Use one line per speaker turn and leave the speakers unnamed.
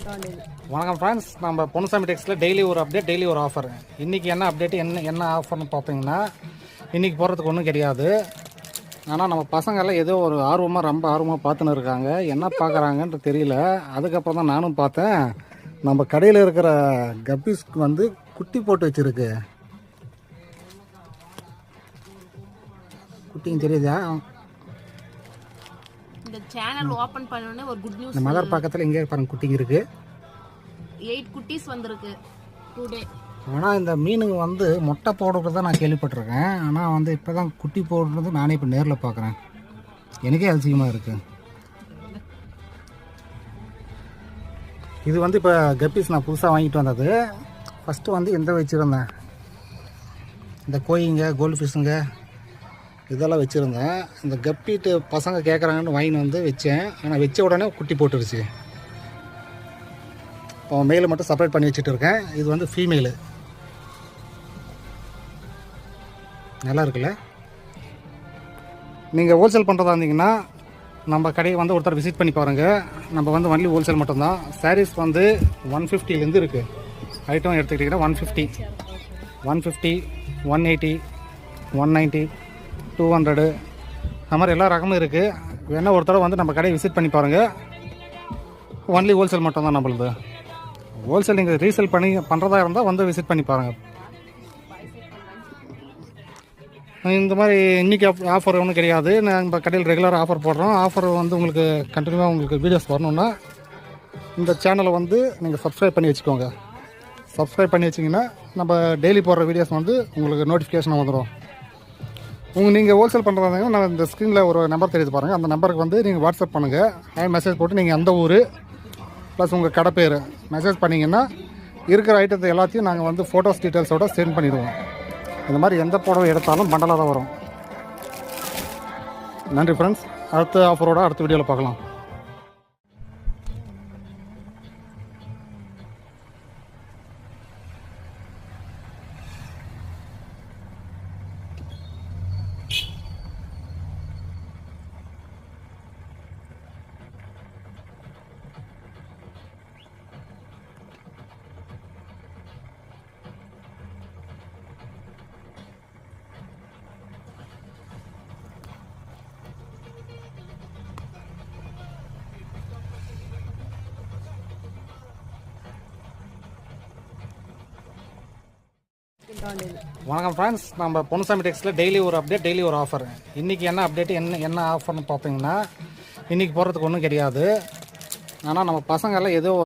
வணக்கம் ஃப்ரெண்ட்ஸ், நம்ம பொன்னுசாமி டெக்ஸ்டில் டெய்லி ஒரு அப்டேட், டெய்லி ஒரு ஆஃபர். இன்றைக்கி என்ன அப்டேட், என்ன ஆஃபர்னு பார்த்தீங்கன்னா, இன்றைக்கி போகிறதுக்கு ஒன்றும் கிடையாது. ஆனால் நம்ம பசங்கள்லாம் ஏதோ ஒரு ரொம்ப ஆர்வமாக பார்த்துன்னு இருக்காங்க. என்ன பார்க்குறாங்கன்ட்டு தெரியல. அதுக்கப்புறம் தான் நானும் பார்த்தேன். நம்ம கடையில் இருக்கிற கப்பீஸ்க்கு வந்து குட்டி போட்டு வச்சுருக்கு. குட்டிங்க தெரியுதா?
இந்த சேனல் ஓபன் பண்ணனும் ஒரு குட் நியூஸ்.
இந்த மதர் பக்கத்துல இங்கே பாருங்க, குட்டிங்க இருக்கு.
8 குட்டீஸ் வந்திருக்கு டுடே.
ஆனால் இந்த மீனுங்க வந்து முட்டை போடுறது தான் நான் கேள்விப்பட்டிருக்கேன். ஆனால் வந்து இப்போ தான் குட்டி போடுறது நானே இப்போ நேரில் பார்க்குறேன். எனக்கே அதிசயமாக இருக்குது. இது வந்து இப்போ கப்பீஸ் நான் புதுசாக வாங்கிட்டு வந்தது. ஃபஸ்ட்டு வந்து எந்த வச்சுருந்தேன், இந்த கோயிங்க, கோல்டு ஃபிஷ்ஷுங்க இதெல்லாம் வச்சுருந்தேன். இந்த கப்பீட்டு பசங்க கேட்குறாங்கன்னு வாங்கின்னு வந்து வச்சேன். ஆனால் வச்ச உடனே குட்டி போட்டுருச்சு. இப்போ மேலே மட்டும் செப்பரேட் பண்ணி வச்சுட்டு இருக்கேன். இது வந்து ஃபீமேலு. நல்லா இருக்குல்ல? நீங்கள் ஹோல்சேல் பண்ணுறதா இருந்தீங்கன்னா நம்ம கடையை வந்து ஒருத்தர் விசிட் பண்ணி பாருங்கள். நம்ம வந்து ஒன்லி ஹோல்சேல் மட்டும்தான். சாரீஸ் வந்து 150லேருந்து இருக்குது. ஐட்டம் எடுத்துக்கிட்டிங்கன்னா 150, 180, 190, 200 அது மாதிரி எல்லா ரகமும் இருக்குது. வேணால் ஒரு தடவை வந்து நம்ம கடையை விசிட் பண்ணி பாருங்கள். ஒன்லி ஹோல்சேல் மட்டும்தான் நம்மளுது. ஹோல்சேல் நீங்கள் ரீசேல் பண்ணுறதா இருந்தால் வந்து விசிட் பண்ணி பாருங்கள். இந்த மாதிரி இன்றைக்கி ஆஃபர் ஒன்றும் கிடையாது. நம்ம கடையில் ரெகுலர் ஆஃபர் போடுறோம். ஆஃபர் வந்து உங்களுக்கு கண்டினியூவாக உங்களுக்கு வீடியோஸ் வரணுன்னா இந்த சேனலை வந்து நீங்கள் சப்ஸ்கிரைப் பண்ணி வச்சுக்கோங்க. சப்ஸ்கிரைப் பண்ணி வச்சிங்கன்னா நம்ம டெய்லி போடுற வீடியோஸ் வந்து உங்களுக்கு நோட்டிஃபிகேஷன் வந்துடும். நீங்கள் ஹோல்சேல் பண்ணுறதாங்க, நான் இந்த ஸ்க்ரீனில் ஒரு நம்பர் தெரியுது பாருங்கள். அந்த நம்பருக்கு வந்து நீங்கள் வாட்ஸ்அப் பண்ணுங்கள். மெசேஜ் போட்டு நீங்கள் அந்த ஊர் ப்ளஸ் உங்கள் கடை பேர் மெசேஜ் பண்ணிங்கன்னா இருக்கிற ஐட்டத்தை எல்லாத்தையும் நாங்கள் வந்து ஃபோட்டோஸ் டீட்டெயில்ஸோடு சென்ட் பண்ணிடுவோம். இந்த மாதிரி எந்த புடவை எடுத்தாலும் பண்டலாக தான் வரும். நன்றி ஃப்ரெண்ட்ஸ். அடுத்த ஆஃபரோட அடுத்த வீடியோவில் பார்க்கலாம். வணக்கம் ஃப்ரெண்ட்ஸ், நம்ம பொன்னுசாமி டெக்ஸ்டில் டெய்லி ஒரு அப்டேட், டெய்லி ஒரு ஆஃபர். இன்றைக்கி என்ன அப்டேட், என்ன ஆஃபர்னு பார்த்தீங்கன்னா, இன்றைக்கி போகிறதுக்கு ஒன்றும் கிடையாது. ஆனால் நம்ம பசங்கள்லாம் ஏதோ